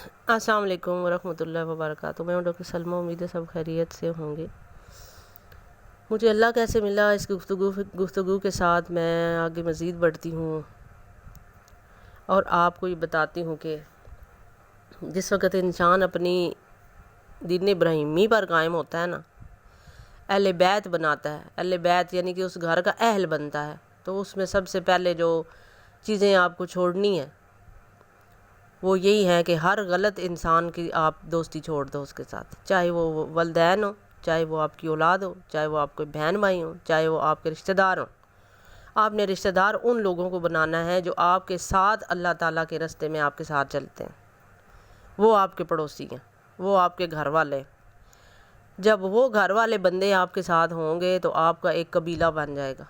السلام علیکم ورحمۃ اللہ وبرکاتہ۔ میں ہوں ڈاکٹر سلمہ، امید ہے سب خیریت سے ہوں گے۔ مجھے اللہ کیسے ملا، اس گفتگو کے ساتھ میں آگے مزید بڑھتی ہوں اور آپ کو یہ بتاتی ہوں کہ جس وقت انسان اپنی دین ابراہیمی پر قائم ہوتا ہے نا، اہل بیت بناتا ہے، اہل بیت یعنی کہ اس گھر کا اہل بنتا ہے، تو اس میں سب سے پہلے جو چیزیں آپ کو چھوڑنی ہیں وہ یہی ہے کہ ہر غلط انسان کی آپ دوستی چھوڑ دو اس کے ساتھ، چاہے وہ والدین ہو، چاہے وہ آپ کی اولاد ہو، چاہے وہ آپ کے بہن بھائی ہوں، چاہے وہ آپ کے رشتہ دار ہوں۔ آپ نے رشتہ دار ان لوگوں کو بنانا ہے جو آپ کے ساتھ اللہ تعالیٰ کے راستے میں آپ کے ساتھ چلتے ہیں، وہ آپ کے پڑوسی ہیں، وہ آپ کے گھر والے ہیں۔ جب وہ گھر والے بندے آپ کے ساتھ ہوں گے تو آپ کا ایک قبیلہ بن جائے گا۔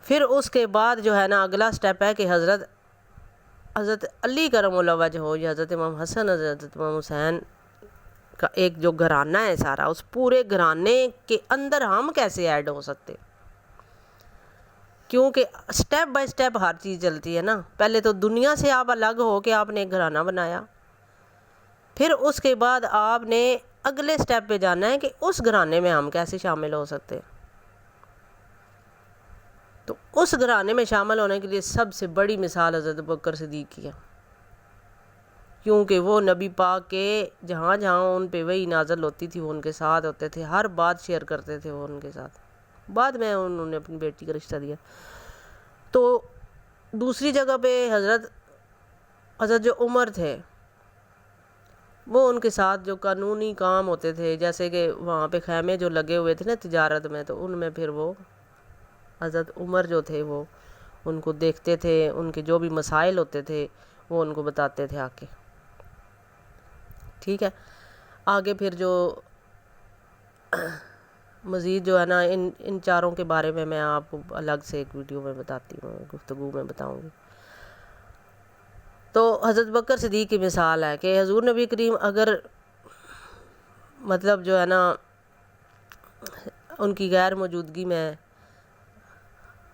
پھر اس کے بعد جو ہے نا اگلا سٹیپ ہے کہ حضرت علی کرم اللہ وجہ یا حضرت امام حسن، حضرت امام حسین کا ایک جو گھرانہ ہے سارا، اس پورے گھرانے کے اندر ہم کیسے ایڈ ہو سکتے؟ کیونکہ سٹیپ بائی سٹیپ ہر چیز چلتی ہے نا۔ پہلے تو دنیا سے آپ الگ ہو کے آپ نے ایک گھرانہ بنایا، پھر اس کے بعد آپ نے اگلے سٹیپ پہ جانا ہے کہ اس گھرانے میں ہم کیسے شامل ہو سکتے ہیں۔ تو اس گھرانے میں شامل ہونے کے لیے سب سے بڑی مثال حضرت ابوبکر صدیق کی ہے، کیونکہ وہ نبی پاک کے جہاں جہاں ان پہ وحی نازل ہوتی تھی وہ ان کے ساتھ ہوتے تھے، ہر بات شیئر کرتے تھے وہ ان کے ساتھ۔ بعد میں انہوں نے اپنی بیٹی کا رشتہ دیا۔ تو دوسری جگہ پہ حضرت جو عمر تھے، وہ ان کے ساتھ جو قانونی کام ہوتے تھے، جیسے کہ وہاں پہ خیمے جو لگے ہوئے تھے نا تجارت میں، تو ان میں پھر وہ حضرت عمر جو تھے وہ ان کو دیکھتے تھے، ان کے جو بھی مسائل ہوتے تھے وہ ان کو بتاتے تھے آ کے۔ ٹھیک ہے، آگے پھر جو مزید جو ہے نا ان چاروں کے بارے میں آپ کو الگ سے ایک ویڈیو میں بتاتی ہوں، گفتگو میں بتاؤں گی۔ تو حضرت بکر صدیق کی مثال ہے کہ حضور نبی کریم اگر مطلب جو ہے نا ان کی غیر موجودگی میں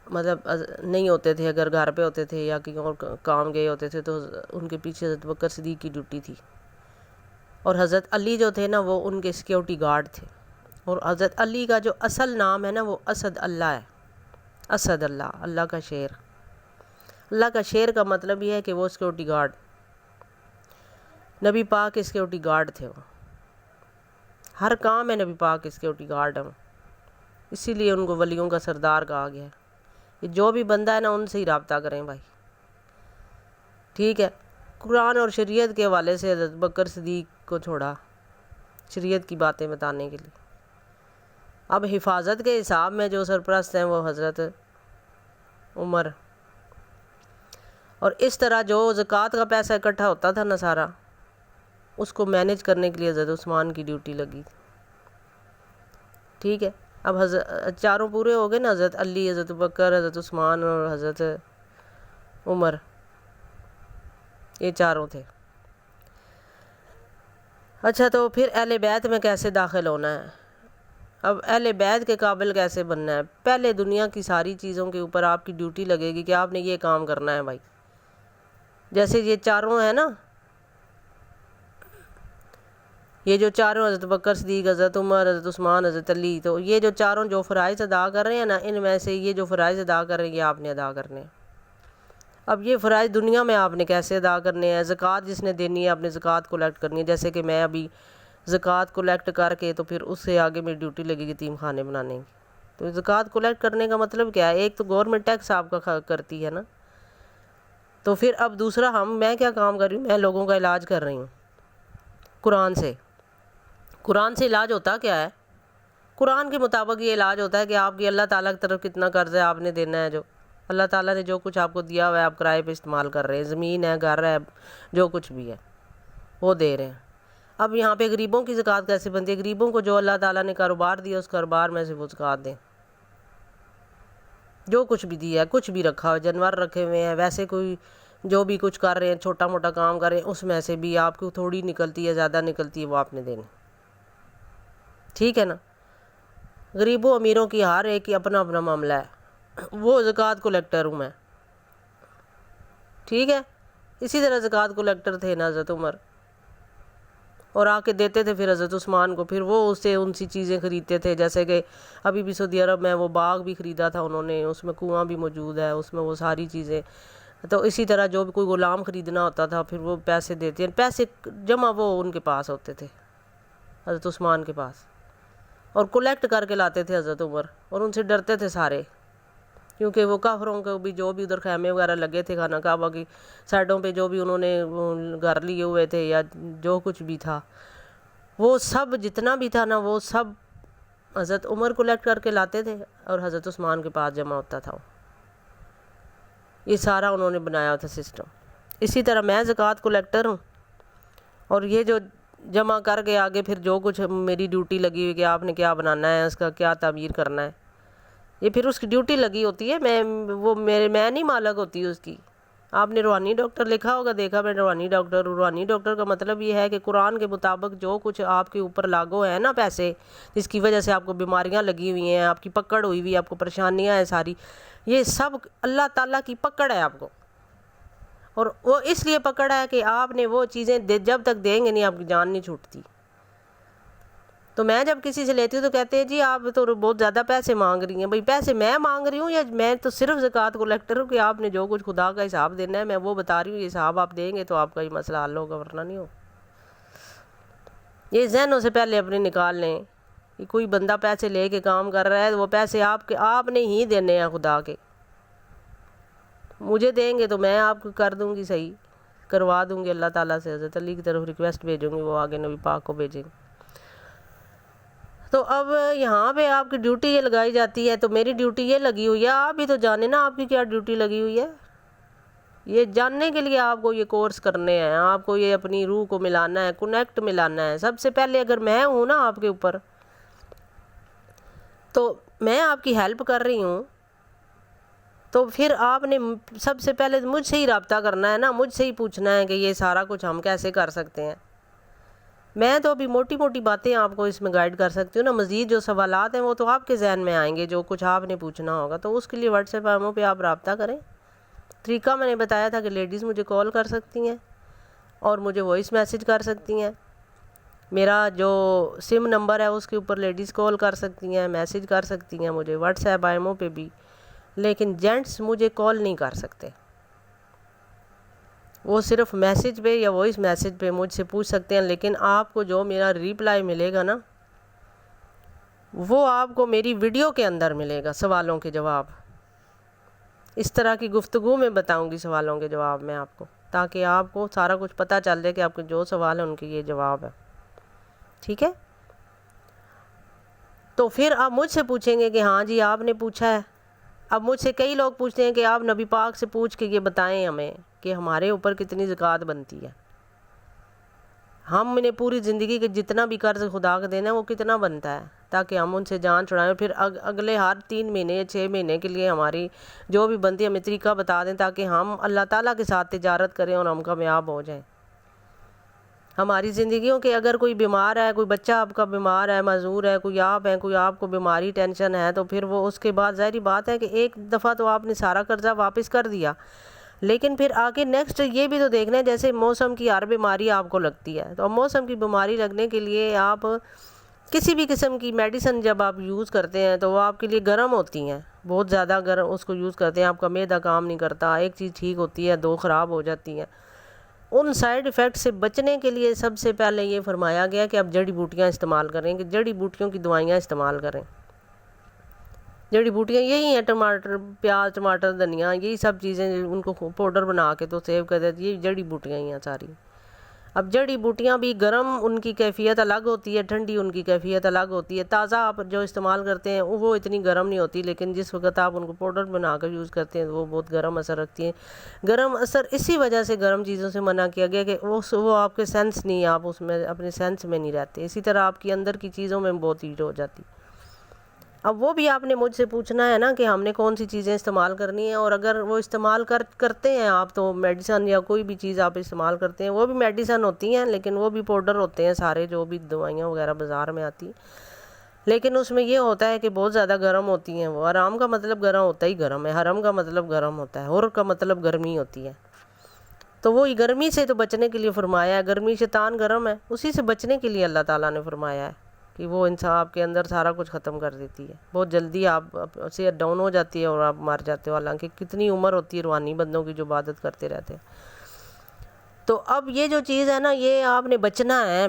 مطلب نہیں ہوتے تھے، اگر گھر پہ ہوتے تھے یا کہیں اور کام گئے ہوتے تھے، تو ان کے پیچھے حضرت بکر صدیق کی ڈیوٹی تھی۔ اور حضرت علی جو تھے نا وہ ان کے سیکیورٹی گارڈ تھے۔ اور حضرت علی کا جو اصل نام ہے نا وہ اسد اللہ ہے، اسد اللہ، اللہ کا شیر۔ اللہ کا شیر کا مطلب یہ ہے کہ وہ سیکیورٹی گارڈ، نبی پاک کے سیکیورٹی گارڈ تھے وہ، ہر کام میں نبی پاک کے سیکیورٹی گارڈ ہیں، اسی لیے ان کو ولیوں کا سردار کہا گیا ہے۔ کہ جو بھی بندہ ہے نا ان سے ہی رابطہ کریں بھائی، ٹھیک ہے۔ قرآن اور شریعت کے حوالے سے حضرت بکر صدیق کو چھوڑا شریعت کی باتیں بتانے کے لیے۔ اب حفاظت کے حساب میں جو سرپرست ہیں وہ حضرت عمر، اور اس طرح جو زکوٰۃ کا پیسہ اکٹھا ہوتا تھا نا سارا، اس کو مینیج کرنے کے لیے حضرت عثمان کی ڈیوٹی لگی۔ ٹھیک ہے، اب چاروں پورے ہو گئے نا، حضرت علی، حضرت بکر، حضرت عثمان اور حضرت عمر، یہ چاروں تھے۔ اچھا، تو پھر اہل بیت میں کیسے داخل ہونا ہے؟ اب اہل بیت کے قابل کیسے بننا ہے؟ پہلے دنیا کی ساری چیزوں کے اوپر آپ کی ڈیوٹی لگے گی کہ آپ نے یہ کام کرنا ہے بھائی۔ جیسے یہ چاروں ہیں نا، یہ جو چاروں حضرت بکر صدیق، حضرت عمر، حضرت عثمان، حضرت علی، تو یہ جو چاروں جو فرائض ادا کر رہے ہیں نا، ان میں سے یہ جو فرائض ادا کر رہے ہیں یہ آپ نے ادا کرنے ہیں۔ اب یہ فرائض دنیا میں آپ نے کیسے ادا کرنے ہیں؟ زکوٰۃ جس نے دینی ہے، آپ نے زکوٰۃ کلیکٹ کرنی ہے۔ جیسے کہ میں ابھی زکوٰۃ کلیکٹ کر کے تو پھر اس سے آگے میری ڈیوٹی لگے گی یتیم خانے بنانے کی۔ تو زکوٰۃ کلیکٹ کرنے کا مطلب کیا ہے؟ ایک تو گورنمنٹ ٹیکس آپ کا کرتی ہے نا، تو پھر اب دوسرا میں کیا کام کر رہی ہوں؟ میں لوگوں کا علاج کر رہی ہوں قرآن سے۔ قرآن سے علاج ہوتا کیا ہے؟ قرآن کے مطابق یہ علاج ہوتا ہے کہ آپ کی اللہ تعالیٰ کی طرف کتنا قرض ہے آپ نے دینا ہے، جو اللہ تعالیٰ نے جو کچھ آپ کو دیا ہوا ہے آپ کرائے پہ استعمال کر رہے ہیں، زمین ہے، گھر ہے، جو کچھ بھی ہے وہ دے رہے ہیں۔ اب یہاں پہ غریبوں کی زکوٰۃ کیسے بنتی ہے؟ غریبوں کو جو اللہ تعالیٰ نے کاروبار دیا اس کاروبار میں سے وہ زکوٰۃ دیں، جو کچھ بھی دیا ہے، کچھ بھی رکھا ہو، جانور رکھے ہوئے ہیں، ویسے کوئی جو بھی کچھ کر رہے ہیں، چھوٹا موٹا کام کر رہے ہیں، اس میں سے بھی آپ کو تھوڑی نکلتی ہے، زیادہ نکلتی ہے، وہ آپ نے دینی۔ ٹھیک ہے نا؟ غریبوں امیروں کی ہر ایک کی اپنا اپنا معاملہ ہے، وہ زکوٰۃ کلیکٹر ہوں میں، ٹھیک ہے۔ اسی طرح زکوٰۃ کلیکٹر تھے نا حضرت عمر، اور آ کے دیتے تھے پھر حضرت عثمان کو، پھر وہ اس سے ان سی چیزیں خریدتے تھے، جیسے کہ ابھی بھی سعودی عرب میں وہ باغ بھی خریدا تھا انہوں نے، اس میں کنواں بھی موجود ہے، اس میں وہ ساری چیزیں. تو اسی طرح جو بھی کوئی غلام خریدنا ہوتا تھا پھر وہ پیسے دیتے ہیں، پیسے جمع وہ ان کے پاس ہوتے تھے حضرت عثمان کے پاس، اور کلیکٹ کر کے لاتے تھے حضرت عمر، اور ان سے ڈرتے تھے سارے، کیونکہ وہ کافروں کو بھی جو بھی ادھر خیمے وغیرہ لگے تھے خانہ کعبہ کی سائڈوں پہ، جو بھی انہوں نے گھر لیے ہوئے تھے یا جو کچھ بھی تھا، وہ سب جتنا بھی تھا نا وہ سب حضرت عمر کلیکٹ کر کے لاتے تھے اور حضرت عثمان کے پاس جمع ہوتا تھا. یہ سارا انہوں نے بنایا تھا سسٹم. اسی طرح میں زکوٰۃ کلیکٹر ہوں، اور یہ جو جمع کر کے آگے پھر جو کچھ میری ڈیوٹی لگی ہوئی کہ آپ نے کیا بنانا ہے، اس کا کیا تعمیر کرنا ہے، یہ پھر اس کی ڈیوٹی لگی ہوتی ہے. میں نہیں مالک ہوتی اس کی. آپ نے روحانی ڈاکٹر لکھا ہوگا، دیکھا میں روحانی ڈاکٹر کا مطلب یہ ہے کہ قرآن کے مطابق جو کچھ آپ کے اوپر لاگو ہے نا پیسے، جس کی وجہ سے آپ کو بیماریاں لگی ہوئی ہیں، آپ کی پکڑ ہوئی ہوئی، آپ کو پریشانیاں ہیں ساری، یہ سب اللہ تعالیٰ کی پکڑ ہے آپ کو. اور وہ اس لیے پکڑ ہے کہ آپ نے وہ چیزیں جب تک دیں گے نہیں آپ کی جان نہیں چھوٹتی. تو میں جب کسی سے لیتی ہوں تو کہتے ہیں جی آپ تو بہت زیادہ پیسے مانگ رہی ہیں. بھئی پیسے میں مانگ رہی ہوں یا میں تو صرف زکوٰۃ کلیکٹر ہوں کہ آپ نے جو کچھ خدا کا حساب دینا ہے میں وہ بتا رہی ہوں، یہ حساب آپ دیں گے تو آپ کا یہ مسئلہ حل ہوگا، ورنہ نہیں ہو. یہ ذہنوں سے پہلے اپنے نکال لیں کہ کوئی بندہ پیسے لے کے کام کر رہا ہے، وہ پیسے آپ نے ہی دینے ہیں خدا کے. مجھے دیں گے تو میں آپ کو کر دوں گی، صحیح کروا دوں گی اللہ تعالیٰ سے، حضرت علی کی طرف ریکویسٹ بھیجوں گی، وہ آگے نبی پاک کو بھیجیں گے. تو اب یہاں پہ آپ کی ڈیوٹی یہ لگائی جاتی ہے، تو میری ڈیوٹی یہ لگی ہوئی ہے، آپ بھی تو جانیں نا آپ کی کیا ڈیوٹی لگی ہوئی ہے. یہ جاننے کے لیے آپ کو یہ کورس کرنے ہیں، آپ کو یہ اپنی روح کو ملانا ہے، کنیکٹ ملانا ہے. سب سے پہلے اگر میں ہوں نا آپ کے اوپر، تو میں آپ کی ہیلپ کر رہی ہوں، تو پھر آپ نے سب سے پہلے مجھ سے ہی رابطہ کرنا ہے نا، مجھ سے ہی پوچھنا ہے کہ یہ سارا کچھ ہم کیسے کر سکتے ہیں. میں تو ابھی موٹی موٹی باتیں آپ کو اس میں گائیڈ کر سکتی ہوں نا، مزید جو سوالات ہیں وہ تو آپ کے ذہن میں آئیں گے، جو کچھ آپ نے پوچھنا ہوگا، تو اس کے لیے واٹس ایپ پہ آپ رابطہ کریں. طریقہ میں نے بتایا تھا کہ لیڈیز مجھے کال کر سکتی ہیں اور مجھے وائس میسیج کر سکتی ہیں. میرا جو سم نمبر ہے اس کے اوپر لیڈیز کال کر سکتی ہیں، میسیج کر سکتی ہیں مجھے واٹس ایپ پہ بھی، لیکن جینٹس مجھے کال نہیں کر سکتے. وہ صرف میسیج پہ یا وائس میسیج پہ مجھ سے پوچھ سکتے ہیں، لیکن آپ کو جو میرا ریپلائی ملے گا نا وہ آپ کو میری ویڈیو کے اندر ملے گا، سوالوں کے جواب. اس طرح کی گفتگو میں بتاؤں گی سوالوں کے جواب میں آپ کو، تاکہ آپ کو سارا کچھ پتہ چل جائے کہ آپ کے جو سوال ہیں ان کے یہ جواب ہے. ٹھیک ہے؟ تو پھر آپ مجھ سے پوچھیں گے کہ ہاں جی آپ نے پوچھا ہے. اب مجھ سے کئی لوگ پوچھتے ہیں کہ آپ نبی پاک سے پوچھ کے یہ بتائیں ہمیں کہ ہمارے اوپر کتنی زکوٰۃ بنتی ہے. ہم نے پوری زندگی کے جتنا بھی قرض خدا کا دینا ہے وہ کتنا بنتا ہے، تاکہ ہم ان سے جان چھڑائیں، پھر اگلے ہر 3 مہینے یا 6 مہینے کے لیے ہماری جو بھی بنتی ہے ہمیں طریقہ بتا دیں، تاکہ ہم اللہ تعالیٰ کے ساتھ تجارت کریں اور ہم کامیاب ہو جائیں. ہماری زندگیوں کے اگر کوئی بیمار ہے، کوئی بچہ آپ کا بیمار ہے، معذور ہے، کوئی آپ ہیں، کوئی آپ کو بیماری ٹینشن ہے، تو پھر وہ اس کے بعد ظاہری بات ہے کہ ایک دفعہ تو آپ نے سارا قرضہ واپس کر دیا، لیکن پھر آگے نیکسٹ یہ بھی تو دیکھنا ہے، جیسے موسم کی ہر بیماری آپ کو لگتی ہے، تو موسم کی بیماری لگنے کے لیے آپ کسی بھی قسم کی میڈیسن جب آپ یوز کرتے ہیں تو وہ آپ کے لیے گرم ہوتی ہیں، بہت زیادہ گرم اس کو یوز کرتے ہیں، آپ کا معدہ کام نہیں کرتا، ایک چیز ٹھیک ہوتی ہے 2 خراب ہو جاتی ہیں. ان سائیڈ ایفیکٹ سے بچنے کے لیے سب سے پہلے یہ فرمایا گیا کہ آپ جڑی بوٹیاں استعمال کریں، کہ جڑی بوٹیوں کی دوائیاں استعمال کریں. جڑی بوٹیاں یہی ہیں، ٹماٹر، پیاز، ٹماٹر، دھنیا، یہی سب چیزیں ان کو پاؤڈر بنا کے تو سیو کر دیتی، یہ جڑی بوٹیاں ہی ہیں ساری. اب جڑی بوٹیاں بھی گرم ان کی کیفیت الگ ہوتی ہے، ٹھنڈی ان کی کیفیت الگ ہوتی ہے. تازہ آپ جو استعمال کرتے ہیں وہ اتنی گرم نہیں ہوتی، لیکن جس وقت آپ ان کو پاؤڈر بنا کر یوز کرتے ہیں وہ بہت گرم اثر رکھتی ہیں. گرم اثر اسی وجہ سے گرم چیزوں سے منع کیا گیا کہ وہ آپ کے سینس نہیں، آپ اس میں اپنے سینس میں نہیں رہتے. اسی طرح آپ کی اندر کی چیزوں میں بہت ہیٹ ہو جاتی. اب وہ بھی آپ نے مجھ سے پوچھنا ہے نا کہ ہم نے کون سی چیزیں استعمال کرنی ہیں، اور اگر وہ استعمال کرتے ہیں آپ تو میڈیسن یا کوئی بھی چیز آپ استعمال کرتے ہیں، وہ بھی میڈیسن ہوتی ہیں لیکن وہ بھی پاؤڈر ہوتے ہیں سارے، جو بھی دوائیاں وغیرہ بازار میں آتی ہیں، لیکن اس میں یہ ہوتا ہے کہ بہت زیادہ گرم ہوتی ہیں. وہ حرام کا مطلب گرم ہوتا ہی گرم ہے، حرم کا مطلب گرم ہوتا ہے، حر کا مطلب گرمی ہوتی ہے. تو وہی گرمی سے تو بچنے کے لیے فرمایا ہے، گرمی شیطان گرم ہے، اسی سے بچنے کے لیے اللہ تعالیٰ نے فرمایا ہے کہ وہ انسان آپ کے اندر سارا کچھ ختم کر دیتی ہے، بہت جلدی آپ صحت ڈاؤن ہو جاتی ہے اور آپ مر جاتے ہو، حالانکہ کتنی عمر ہوتی ہے روحانی بندوں کی جو عبادت کرتے رہتے ہیں۔ تو اب یہ جو چیز ہے نا، یہ آپ نے بچنا ہے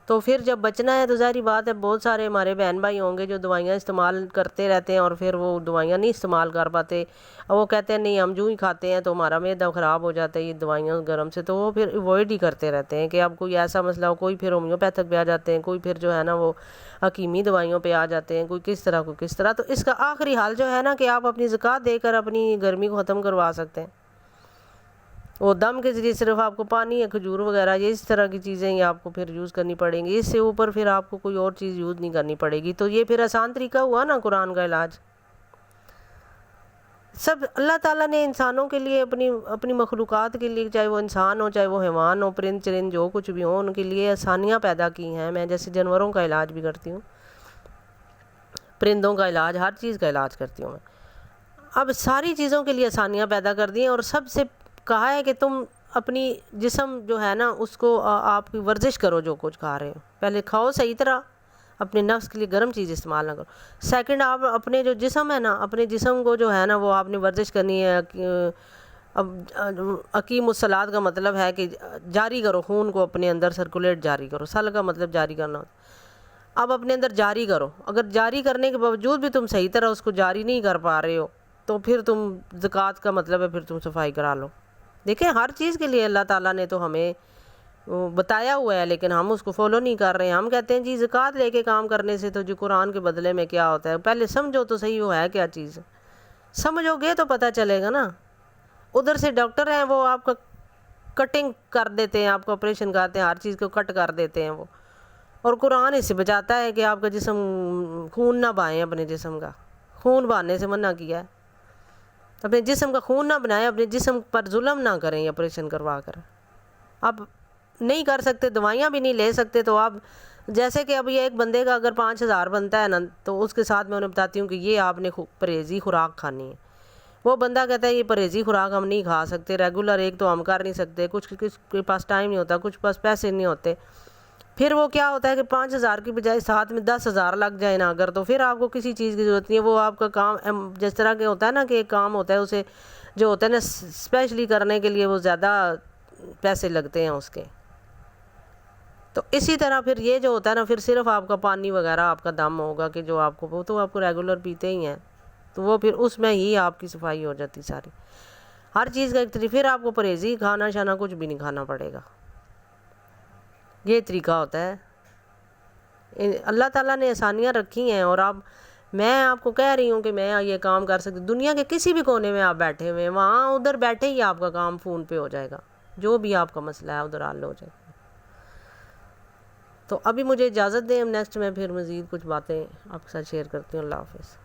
تو پھر جب بچنا ہے تو ظاہری بات ہے بہت سارے ہمارے بہن بھائی ہوں گے جو دوائیاں استعمال کرتے رہتے ہیں اور پھر وہ دوائیاں نہیں استعمال کر پاتے، اور وہ کہتے ہیں نہیں ہم جو ہی کھاتے ہیں تو ہمارا معدہ خراب ہو جاتا ہے یہ دوائیاں گرم سے، تو وہ پھر ایوائڈ ہی کرتے رہتے ہیں کہ اب کوئی ایسا مسئلہ ہو، کوئی پھر ہومیوپیتھک پہ آ جاتے ہیں، کوئی پھر جو ہے نا وہ حکیمی دوائیوں پہ آ جاتے ہیں، کوئی کس طرح کوئی کس طرح۔ تو اس کا آخری حل جو ہے نا کہ آپ اپنی زکوٰۃ دے کر اپنی گرمی کو ختم کروا سکتے ہیں، وہ دم کے ذریعے صرف آپ کو پانی یا کھجور وغیرہ یہ اس طرح کی چیزیں ہی آپ کو پھر یوز کرنی پڑیں گی، اس سے اوپر پھر آپ کو کوئی اور چیز یوز نہیں کرنی پڑے گی۔ تو یہ پھر آسان طریقہ ہوا نا قرآن کا علاج۔ سب اللہ تعالیٰ نے انسانوں کے لیے اپنی مخلوقات کے لیے، چاہے وہ انسان ہو چاہے وہ حیوان ہو، پرند چرند جو کچھ بھی ہوں، ان کے لیے آسانیاں پیدا کی ہیں۔ میں جیسے جانوروں کا علاج بھی کرتی ہوں، پرندوں کا علاج، ہر چیز کا علاج کرتی ہوں میں۔ اب ساری چیزوں کے لیے آسانیاں پیدا کر دی ہیں، اور سب سے کہا ہے کہ تم اپنی جسم جو ہے نا اس کو آپ کی ورزش کرو، جو کچھ کھا رہے ہو پہلے کھاؤ صحیح طرح، اپنے نفس کے لیے گرم چیز استعمال نہ کرو۔ سیکنڈ، آپ اپنے جو جسم ہے نا، اپنے جسم کو جو ہے نا وہ آپ نے ورزش کرنی ہے۔ اب اقیم الصلاۃ کا مطلب ہے کہ جاری کرو، خون کو اپنے اندر سرکولیٹ جاری کرو، سل کا مطلب جاری کرنا ہوتا ہے۔ اب اپنے اندر جاری کرو، اگر جاری کرنے کے باوجود بھی تم صحیح طرح اس کو جاری نہیں کر پا رہے ہو تو پھر تم زکوٰۃ کا مطلب ہے پھر تم صفائی کرا لو۔ دیکھیں ہر چیز کے لیے اللہ تعالیٰ نے تو ہمیں بتایا ہوا ہے، لیکن ہم اس کو فالو نہیں کر رہے ہیں۔ ہم کہتے ہیں جی زکوٰۃ لے کے کام کرنے سے تو جو قرآن کے بدلے میں کیا ہوتا ہے، پہلے سمجھو تو صحیح وہ ہے کیا چیز، سمجھو گے تو پتہ چلے گا نا۔ ادھر سے ڈاکٹر ہیں وہ آپ کا کٹنگ کر دیتے ہیں، آپ کو آپریشن کرتے ہیں، ہر چیز کو کٹ کر دیتے ہیں وہ، اور قرآن اس سے بچاتا ہے کہ آپ کا جسم خون نہ بہائیں، اپنے جسم کا خون بہانے سے منع کیا ہے، اپنے جسم کا خون نہ بنائیں، اپنے جسم پر ظلم نہ کریں آپریشن کروا کر۔ اب نہیں کر سکتے، دوائیاں بھی نہیں لے سکتے، تو آپ جیسے کہ اب یہ ایک بندے کا اگر 5,000 بنتا ہے نا تو اس کے ساتھ میں انہیں بتاتی ہوں کہ یہ آپ نے پرہیزی خوراک کھانی ہے۔ وہ بندہ کہتا ہے یہ پرہیزی خوراک ہم نہیں کھا سکتے، ریگولر ایک تو ہم کر نہیں سکتے، کچھ کے پاس ٹائم نہیں ہوتا، کچھ پاس پیسے نہیں ہوتے، پھر وہ کیا ہوتا ہے کہ 5,000 کی بجائے ساتھ میں 10,000 لگ جائے نا اگر، تو پھر آپ کو کسی چیز کی ضرورت نہیں ہے۔ وہ آپ کا کام جس طرح کے ہوتا ہے نا کہ ایک کام ہوتا ہے اسے جو ہوتا ہے نا اسپیشلی کرنے کے لیے وہ زیادہ پیسے لگتے ہیں اس کے، تو اسی طرح پھر یہ جو ہوتا ہے نا پھر صرف آپ کا پانی وغیرہ آپ کا دم ہوگا کہ جو آپ کو وہ تو آپ کو ریگولر پیتے ہی ہیں، تو وہ پھر اس میں ہی آپ کی صفائی ہو جاتی ساری۔ ہر چیز کا ایک طریقہ، پھر آپ کو پرہیزی کھانا شانا کچھ بھی نہیں کھانا پڑے گا، یہ طریقہ ہوتا ہے۔ اللہ تعالیٰ نے آسانیاں رکھی ہیں، اور اب میں آپ کو کہہ رہی ہوں کہ میں یہ کام کر سکتی، دنیا کے کسی بھی کونے میں آپ بیٹھے ہوئے ہیں وہاں ادھر بیٹھے ہی آپ کا کام فون پہ ہو جائے گا، جو بھی آپ کا مسئلہ ہے ادھر حل ہو جائے گا۔ تو ابھی مجھے اجازت دیں، نیکسٹ میں پھر مزید کچھ باتیں آپ کے ساتھ شیئر کرتی ہوں۔ اللہ حافظ۔